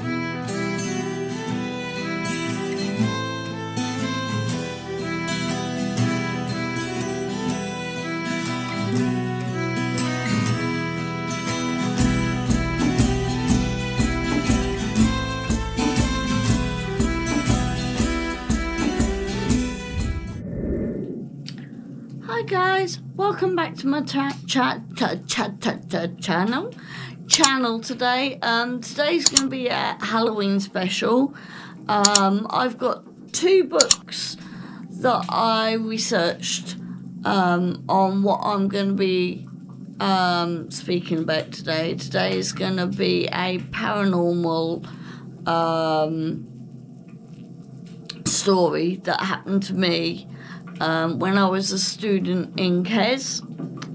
Hi guys, welcome back to my channel today. Today's going to be a Halloween special. I've got two books that I researched on what I'm going to be speaking about today. Today is going to be a paranormal story that happened to me when I was a student in KES,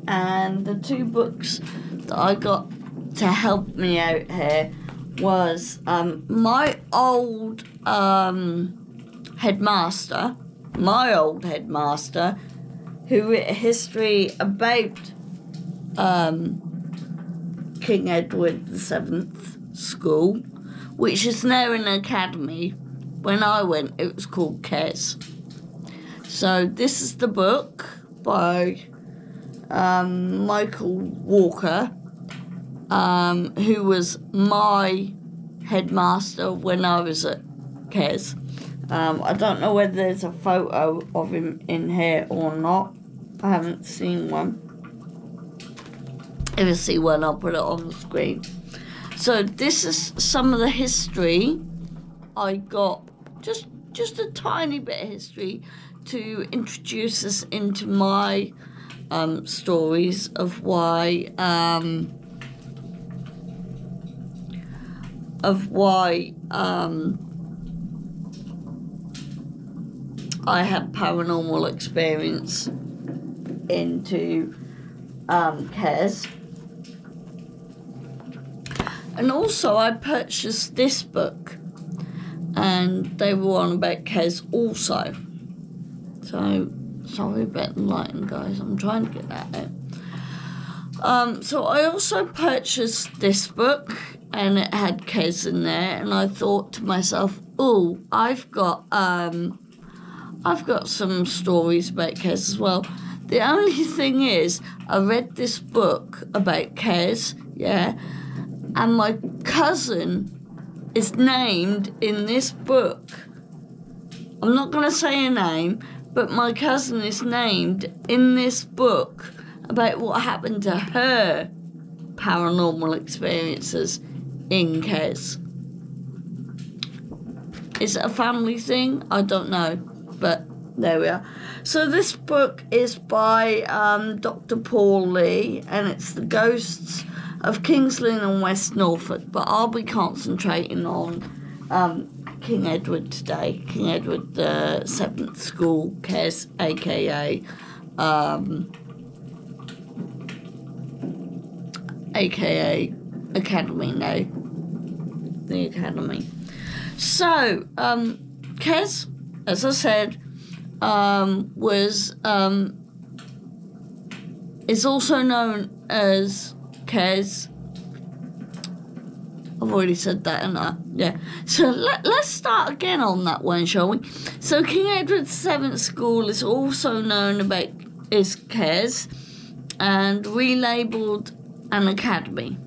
and the two books that I got to help me out here was my old headmaster, who wrote a history about King Edward VII School, which is now an academy. When I went, it was called KES. So this is the book by Michael Walker, who was my headmaster when I was at KES. I don't know whether there's a photo of him in here or not. I haven't seen one. If I see one, I'll put it on the screen. So this is some of the history I got, just a tiny bit of history to introduce us into my stories of why I had paranormal experience into KES. And also I purchased this book, and they were on about KES also. So, sorry about the lighting, guys. I'm trying to get that out. So I also purchased this book, and it had KES in there, and I thought to myself, oh, I've got some stories about KES as well. The only thing is, I read this book about KES, yeah, and my cousin is named in this book. I'm not going to say a name, but my cousin is named in this book about what happened to her paranormal experiences in KES. Is it a family thing? I don't know, but there we are. So this book is by Dr. Paul Lee, and it's The Ghosts of King's Lynn and West Norfolk, but I'll be concentrating on King Edward today, King Edward the 7th School, KES, aka Academy now, the Academy. So, KES, as I said, is also known as KES. I've already said that, and yeah. So let's start again on that one, shall we? So King Edward VII School is also known as KES, and relabeled an academy.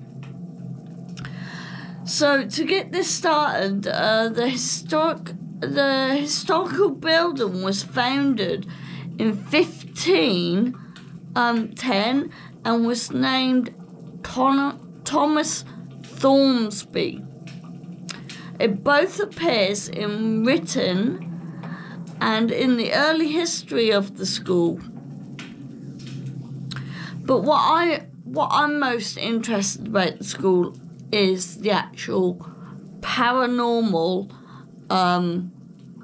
So to get this started, the historical building was founded in 1510 and was named Thomas Thormsby. It both appears in written and in the early history of the school. But what I'm most interested about the school is the actual paranormal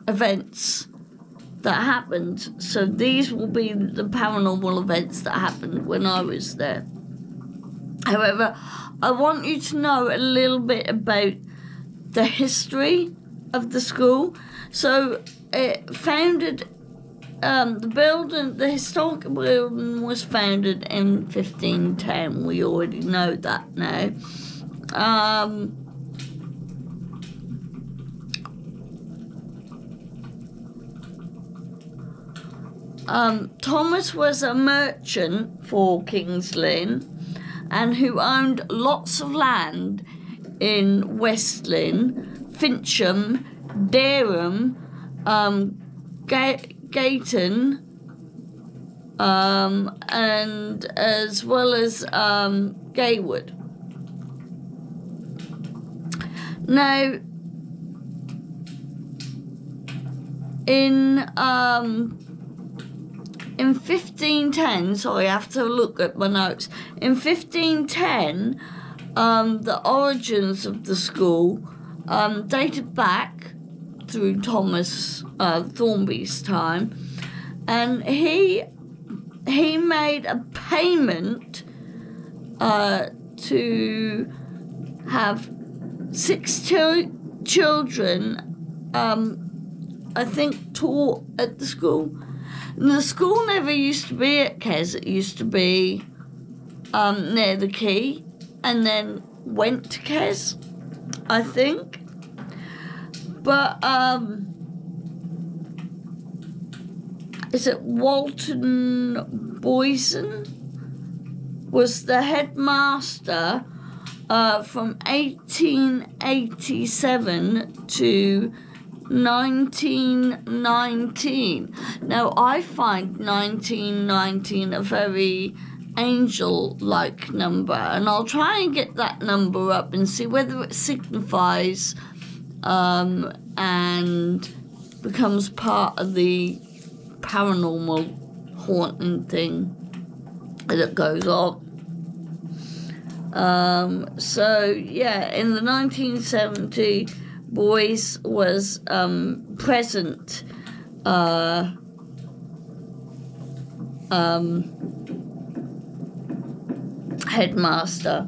events that happened. So these will be the paranormal events that happened when I was there. However, I want you to know a little bit about the history of the school. So it founded, the historical building was founded in 1510. We already know that now. Thomas was a merchant for King's Lynn and who owned lots of land in West Lynn, Fincham, Dereham, Gayton, and as well as Gaywood. Now, in 1510, sorry, I have to look at my notes. In 1510, the origins of the school dated back through Thomas Thornby's time, and he made a payment to have 6 children, I think, taught at the school. And the school never used to be at Kes. It used to be near the quay, and then went to Kes, I think. But is it Walton Boyson was the headmaster from 1887 to 1919. Now, I find 1919 a very angel-like number, and I'll try and get that number up and see whether it signifies and becomes part of the paranormal haunting thing that goes on. So, yeah, in the 1970, Boyce was present headmaster.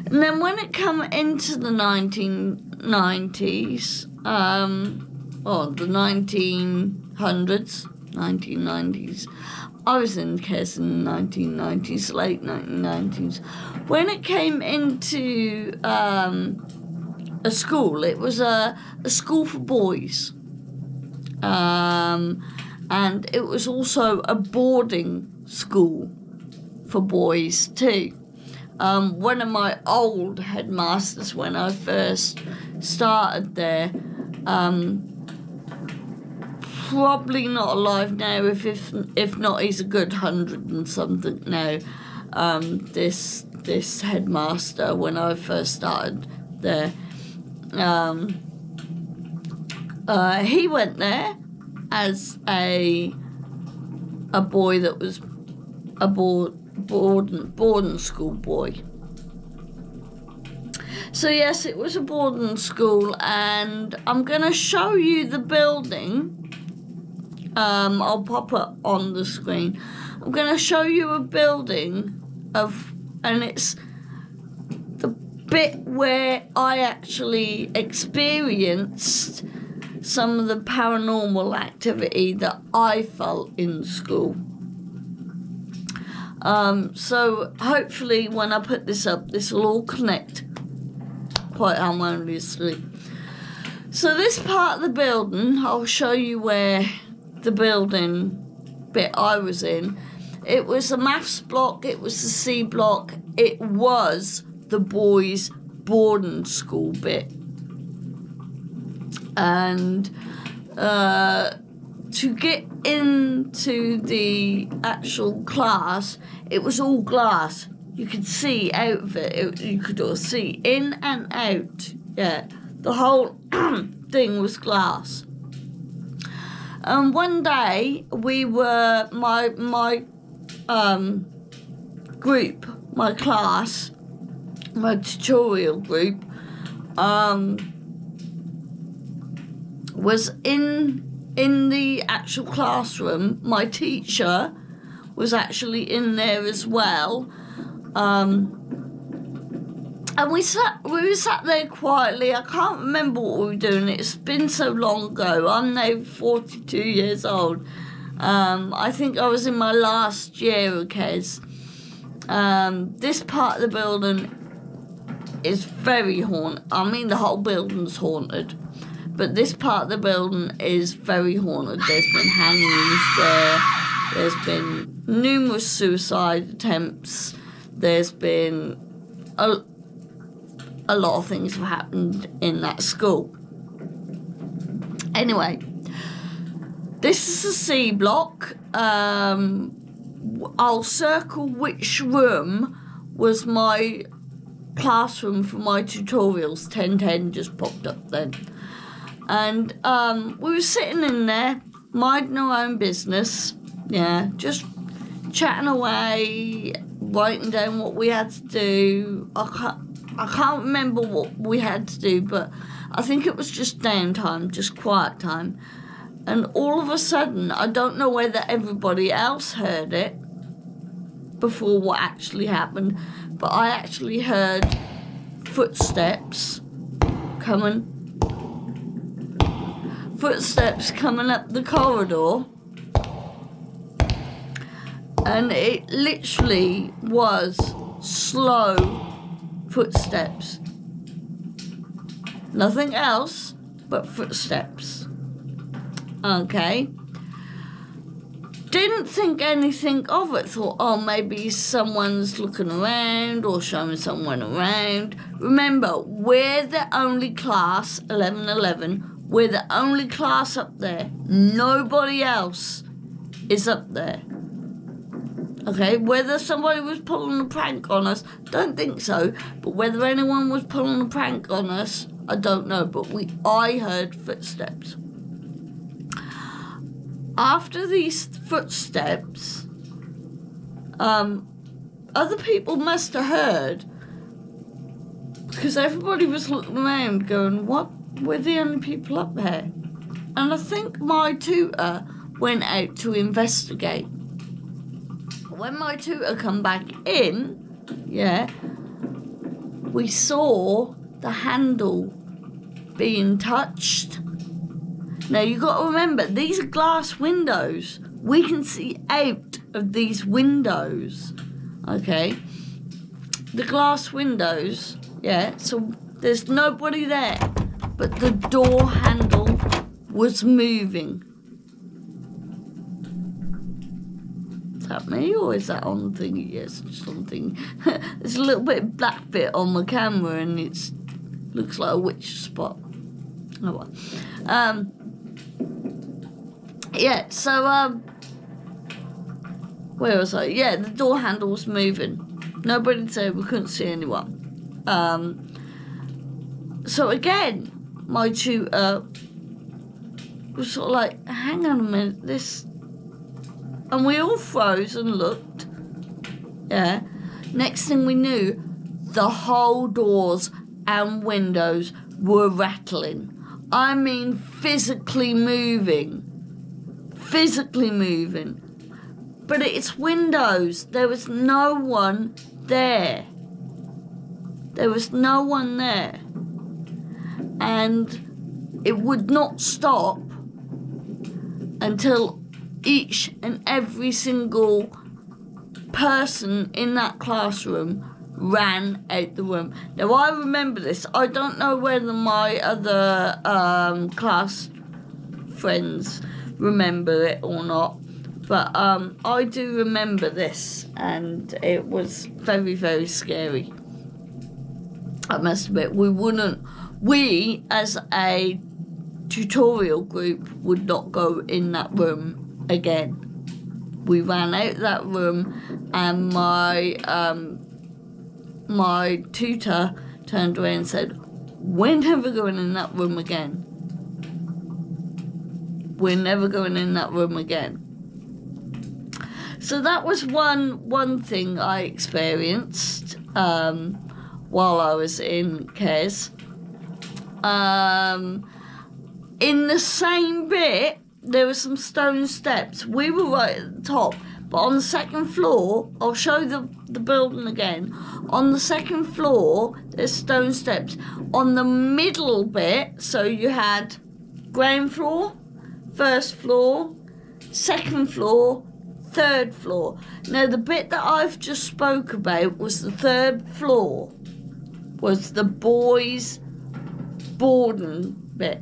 And then when it came into the 1990s, or the 1990s, I was in Kes in the 1990s, late 1990s. When it came into a school, it was a school for boys. And it was also a boarding school for boys too. One of my old headmasters, when I first started there, probably not alive now, if not, he's a good 100 and something now. This headmaster, when I first started there, he went there as a boy that was a boarding school boy. So yes, it was a boarding school, and I'm going to show you the building. I'll pop it on the screen. I'm going to show you a building and it's the bit where I actually experienced some of the paranormal activity that I felt in school. So hopefully when I put this up, this will all connect quite harmoniously. So this part of the building, I'll show you where the building bit I was in. It was a maths block, it was the C block, it was the boys' boarding school bit. And to get into the actual class, it was all glass. You could see out of it, you could all see in and out. Yeah, the whole thing was glass. And one day we were my group, my class, my tutorial group, was in the actual classroom. My teacher was actually in there as well. And we were sat there quietly. I can't remember what we were doing. It's been so long ago. I'm now 42 years old. I think I was in my last year of Kes. This part of the building is very haunted. I mean, the whole building's haunted. But this part of the building is very haunted. There's been hangings there. There's been numerous suicide attempts. There's been a lot of things have happened in that school. Anyway, this is a C block. I'll circle which room was my classroom for my tutorials. 1010 just popped up then. And we were sitting in there, minding our own business. Yeah, just chatting away, writing down what we had to do. I can't remember what we had to do, but I think it was just downtime, just quiet time. And all of a sudden, I don't know whether everybody else heard it before what actually happened, but I actually heard footsteps coming up the corridor. And it literally was slow footsteps. Nothing else but footsteps. Okay. Didn't think anything of it. Thought, oh, maybe someone's looking around or showing someone around. Remember, we're the only class, 1111, we're the only class up there. Nobody else is up there. Okay, whether somebody was pulling a prank on us, don't think so. But whether anyone was pulling a prank on us, I don't know. But I heard footsteps. After these footsteps, other people must have heard, because everybody was looking around going, what? We're the only people up there. And I think my tutor went out to investigate. When my tutor come back in, yeah, we saw the handle being touched. Now, you got to remember, these are glass windows. We can see out of these windows, okay? The glass windows, yeah, so there's nobody there, but the door handle was moving. Is that me, or is that on the thingy? Yes, it's on the thingy. There's a little bit of black bit on my camera, and it looks like a witch spot. Oh well. Yeah, so, where was I? Yeah, the door handle was moving. Nobody said, we couldn't see anyone. So again, my tutor was sort of like, hang on a minute, this... And we all froze and looked. Yeah. Next thing we knew, the whole doors and windows were rattling. I mean, physically moving. Physically moving. But it's windows. There was no one there. There was no one there. And it would not stop until each and every single person in that classroom ran out the room. Now, I remember this. I don't know whether my other class friends remember it or not, but I do remember this, and it was very, very scary. I must admit, we as a tutorial group would not go in that room again. We ran out that room, and my tutor turned away and said, we're never going in that room again. We're never going in that room again. So that was one thing I experienced while I was in Kes. In the same bit, there were some stone steps. We were right at the top, but on the second floor, I'll show the building again. On the second floor, there's stone steps. On the middle bit, so you had ground floor, first floor, second floor, third floor. Now, the bit that I've just spoke about was the third floor, was the boys' boarding bit.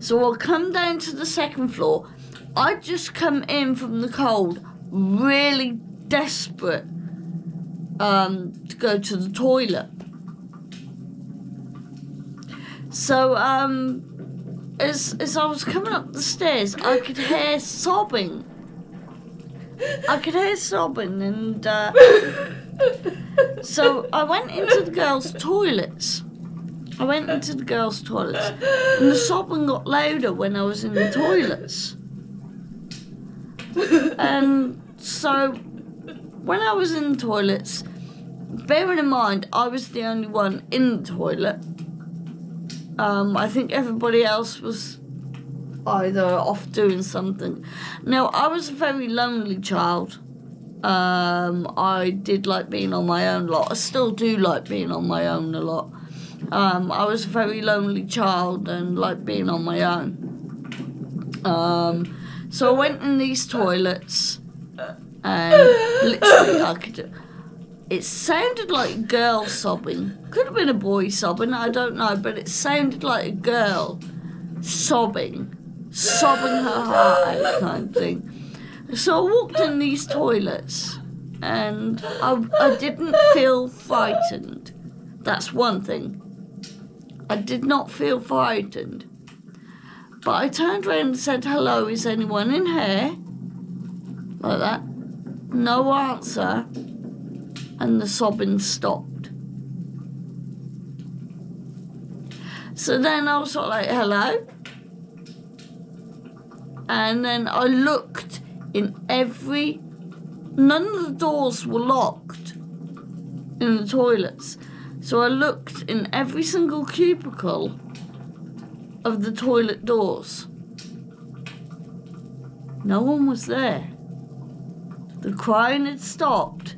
So I come down to the second floor. I'd just come in from the cold, really desperate to go to the toilet. So as I was coming up the stairs, I could hear sobbing. And so I went into the girls' toilets. And the sobbing got louder when I was in the toilets. And so when I was in the toilets, bearing in mind I was the only one in the toilet, I think everybody else was either off doing something. Now, I was a very lonely child. I did like being on my own a lot. I still do like being on my own a lot. I was a very lonely child and liked being on my own. So I went in these toilets and literally it sounded like a girl sobbing. Could have been a boy sobbing, I don't know, but it sounded like a girl sobbing her heart out kind of thing. So I walked in these toilets and I didn't feel frightened. That's one thing. I did not feel frightened. But I turned around and said, "Hello, is anyone in here?" Like that. No answer. And the sobbing stopped. So then I was sort of like, "Hello?" And then I looked in none of the doors were locked in the toilets. So I looked in every single cubicle of the toilet doors. No one was there. The crying had stopped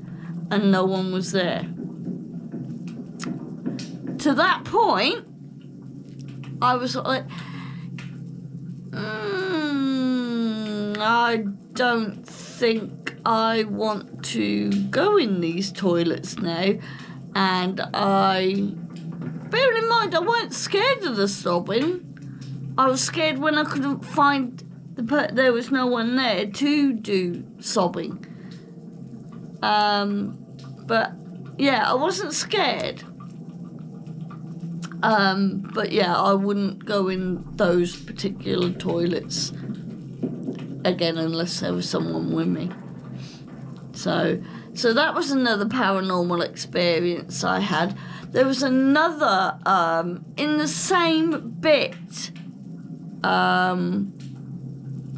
and no one was there. To that point, I was like, I don't think I want to go in these toilets now. And bearing in mind, I weren't scared of the sobbing. I was scared when I couldn't find there was no one there to do sobbing. But yeah, I wasn't scared. But yeah, I wouldn't go in those particular toilets again unless there was someone with me. So that was another paranormal experience I had. There was another in the same bit.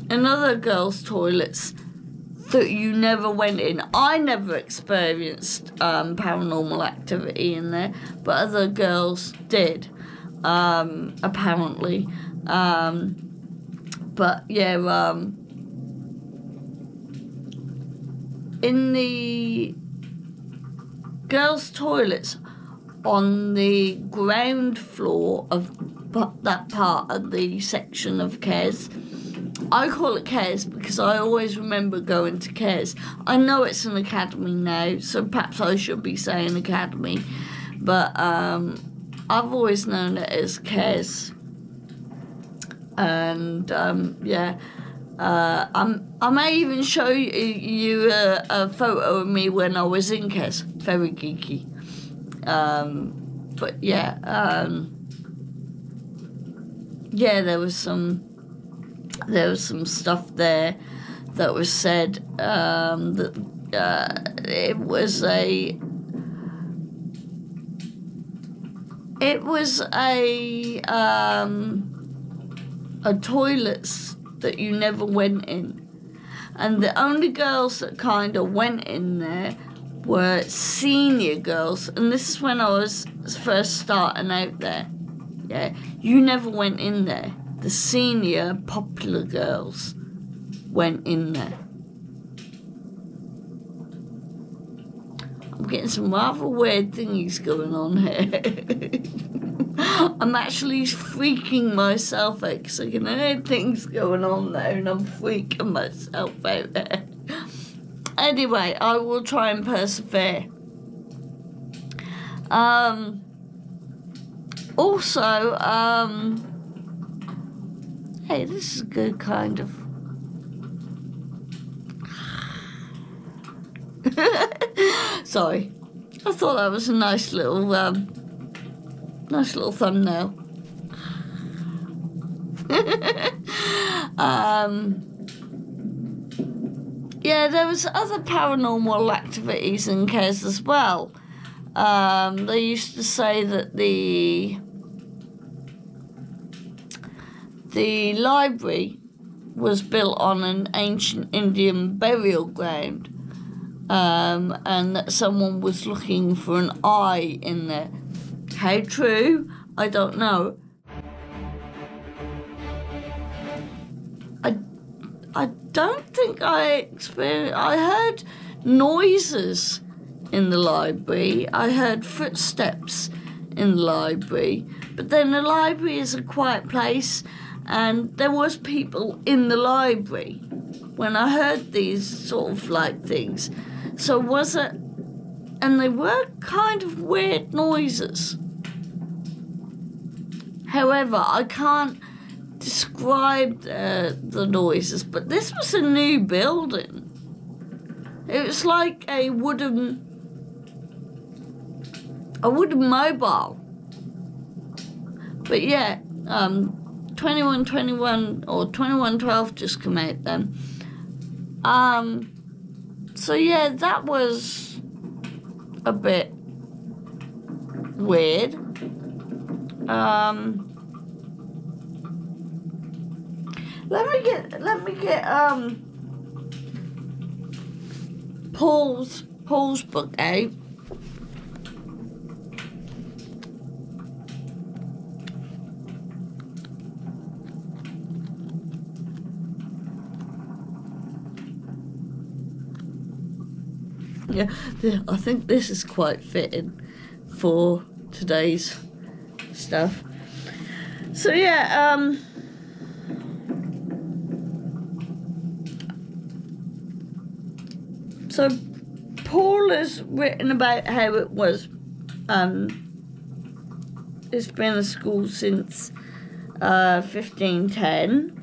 Another girls' toilets that you never went in. I never experienced paranormal activity in there, but other girls did, apparently. But yeah, in the girls' toilets on the ground floor of that part of the section of Cares. I call it Cares because I always remember going to Cares. I know it's an academy now, so perhaps I should be saying academy, but I've always known it as Cares. And yeah, I may even show you a photo of me when I was in Cares. Very geeky. But yeah, yeah, there was some stuff there that was said that it was a toilet that you never went in, and the only girls that kind of went in there were senior girls, and this is when I was first starting out there. Yeah, you never went in there. The senior popular girls went in there. I'm getting some rather weird thingies going on here. I'm actually freaking myself out because I can hear things going on there and I'm freaking myself out there. Anyway, I will try and persevere. Also, Hey, this is a good kind of... Sorry. I thought that was a nice little thumbnail. Yeah, there was other paranormal activities in Kes as well. They used to say that the library was built on an ancient Indian burial ground, and that someone was looking for an eye in there. How true? I don't know. I don't think I heard noises in the library. I heard footsteps in the library. But then the library is a quiet place, and there was people in the library when I heard these sort of like things. So was it... And they were kind of weird noises. However, I can't describe the noises, but this was a new building. It was like a wooden mobile. But yeah, 2121 or 2112 just come out then. So yeah, that was a bit weird. Let me get Paul's book out. Yeah, I think this is quite fitting for today's stuff. So yeah, so Paul has written about how it was. It's been a school since 1510.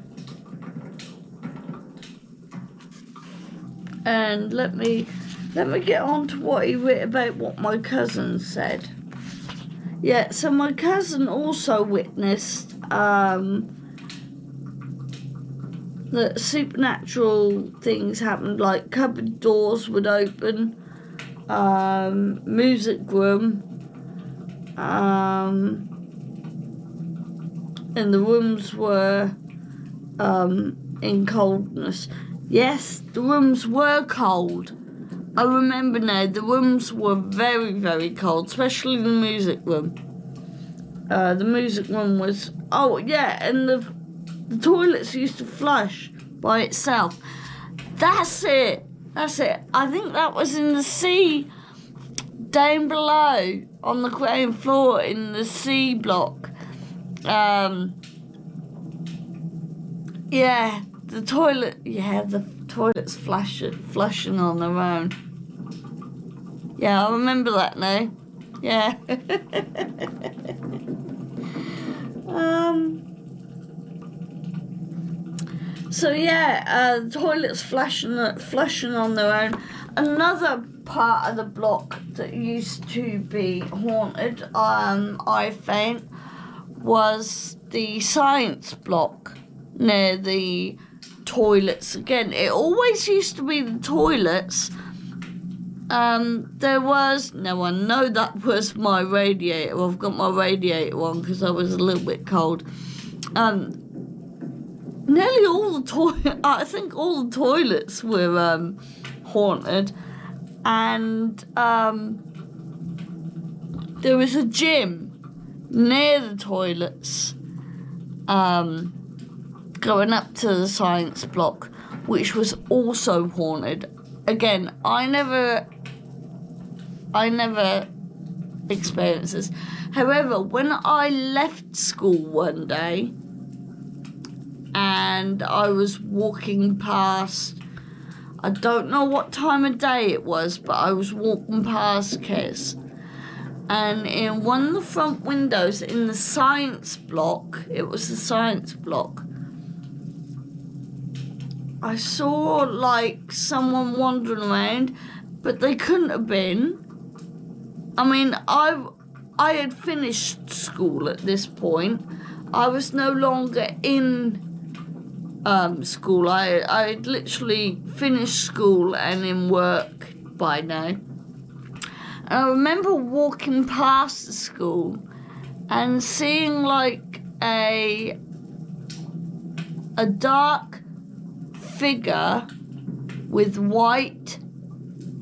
And let me get on to what he wrote about what my cousin said. Yeah, so my cousin also witnessed that supernatural things happened, like cupboard doors would open, music room, and the rooms were in coldness. Yes, the rooms were cold. I remember now, the rooms were very, very cold, especially the music room. The music room was... Oh, yeah, and the toilets used to flush by itself. That's it. I think that was in the C, down below, on the ground floor in the C block. Yeah, the toilet's flushing on their own. Yeah, I remember that now. Yeah. So yeah, the toilets flushing on their own. Another part of the block that used to be haunted, I found, was the science block near the toilets. Again, it always used to be the toilets. There was... No, I know that was my radiator. I've got my radiator on because I was a little bit cold. Nearly all the I think all the toilets were haunted, and there was a gym near the toilets, going up to the science block, which was also haunted. Again, I never experienced this. However, when I left school one day and I was walking past, I don't know what time of day it was, but I was walking past Kes, and in one of the front windows in the science block, it was the science block, I saw like someone wandering around, but they couldn't have been. I mean, I had finished school at this point. I was no longer in school. I had literally finished school and in work by now. And I remember walking past the school and seeing like a dark figure with white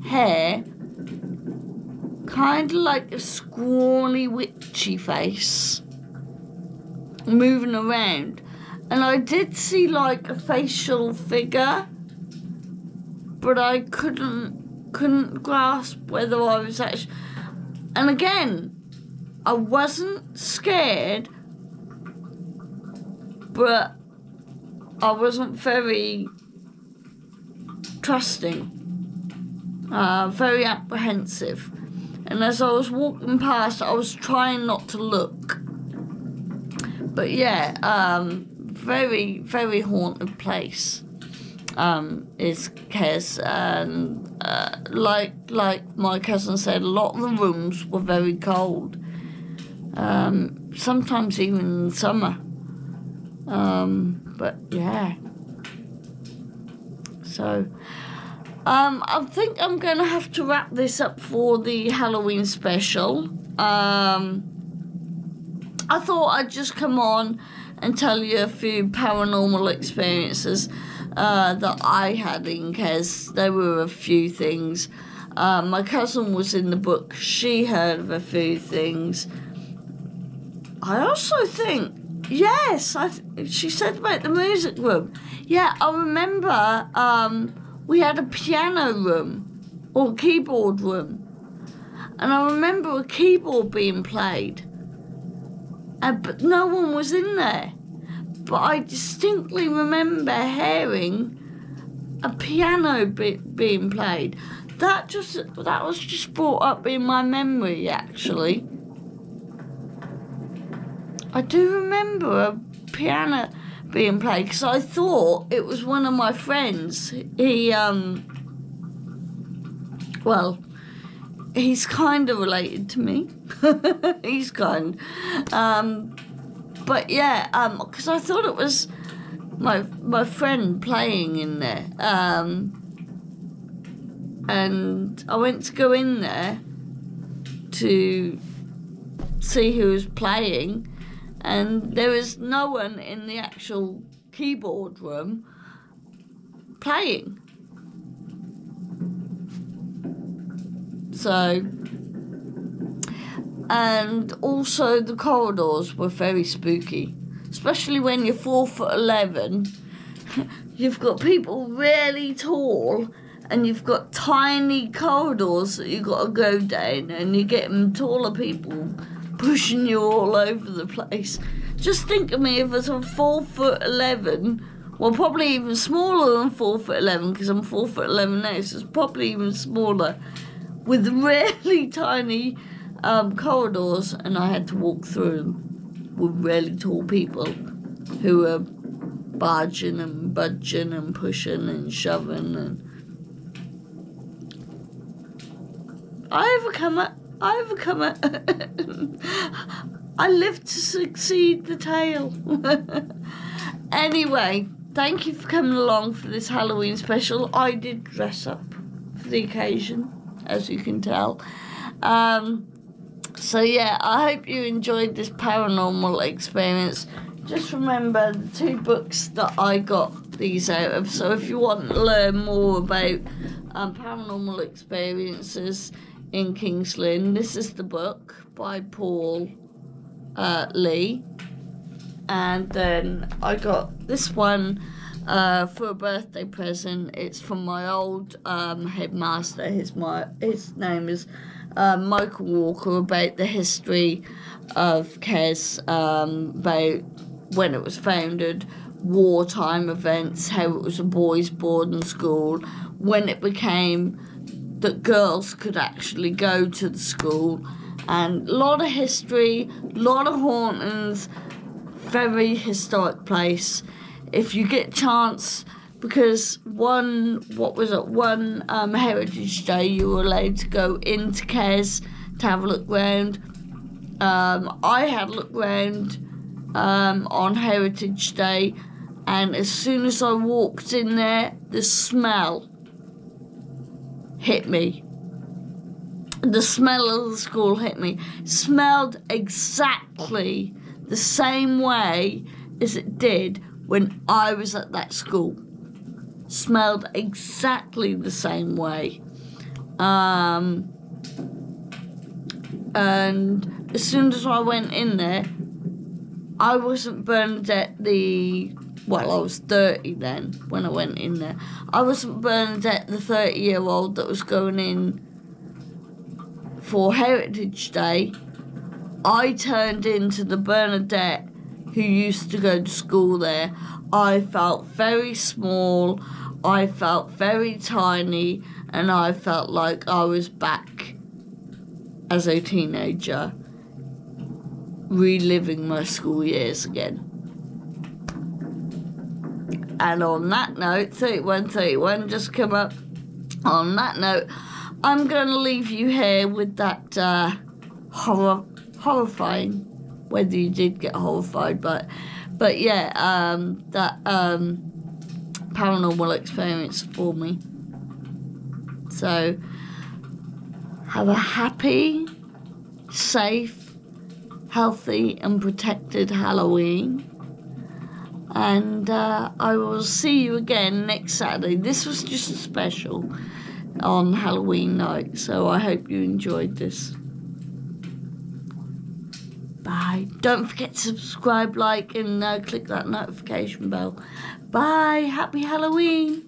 hair, kind of like a scrawny witchy face, moving around. And I did see like a facial figure, but I couldn't grasp whether I was actually. And again, I wasn't scared, but I wasn't very trusting, very apprehensive. And as I was walking past, I was trying not to look. But yeah, very, very haunted place is Kes. And like my cousin said, a lot of the rooms were very cold. Sometimes even in summer. But yeah. So I think I'm going to have to wrap this up for the Halloween special. I thought I'd just come on and tell you a few paranormal experiences that I had in Kes. There were a few things. My cousin was in the book. She heard of a few things. I also think, yes, she said about the music room. Yeah, I remember we had a piano room or keyboard room. And I remember a keyboard being played. But no one was in there. But I distinctly remember hearing a piano being played. That was just brought up in my memory, actually. I do remember a piano being played because I thought it was one of my friends. He's kind of related to me. He's kind. But yeah, because I thought it was my friend playing in there. And I went to go in there to see who was playing, and there was no one in the actual keyboard room playing. So, and also the corridors were very spooky, especially when you're 4'11". You've got people really tall, and you've got tiny corridors that you've got to go down, and you're getting taller people pushing you all over the place. Just think of me if I was 4'11", well, probably even smaller than 4'11", because I'm 4'11" now, so it's probably even smaller, with really tiny corridors, and I had to walk through them with really tall people who were barging and budging and pushing and shoving. And I overcome it. I lived to succeed the tale. Anyway, thank you for coming along for this Halloween special. I did dress up for the occasion, as you can tell. So yeah, I hope you enjoyed this paranormal experience. Just remember the 2 books that I got these out of. So if you want to learn more about paranormal experiences in King's Lynn, this is the book by Paul Lee. And then I got this one for a birthday present. It's from my old headmaster. His name is Michael Walker, about the history of Kes, about when it was founded, wartime events, how it was a boys' boarding school, when it became that girls could actually go to the school, and a lot of history, a lot of hauntings, very historic place. If you get a chance, because one Heritage Day you were allowed to go into Kes to have a look round. I had a look round on Heritage Day, and as soon as I walked in there, the smell hit me. The smell of the school hit me. Smelled exactly the same way as it did when I was at that school. Smelled exactly the same way. And as soon as I went in there, I wasn't Bernadette I was 30 then when I went in there. I wasn't Bernadette the 30-year-old that was going in for Heritage Day. I turned into the Bernadette who used to go to school there. I felt very small, I felt very tiny, and I felt like I was back as a teenager, reliving my school years again. And on that note, 3131 just come up. On that note, I'm going to leave you here with that horrifying, whether you did get horrified, but yeah, that paranormal experience for me. So, have a happy, safe, healthy and protected Halloween. And I will see you again next Saturday. This was just a special on Halloween night, so I hope you enjoyed this. Bye. Don't forget to subscribe, like, and click that notification bell. Bye. Happy Halloween.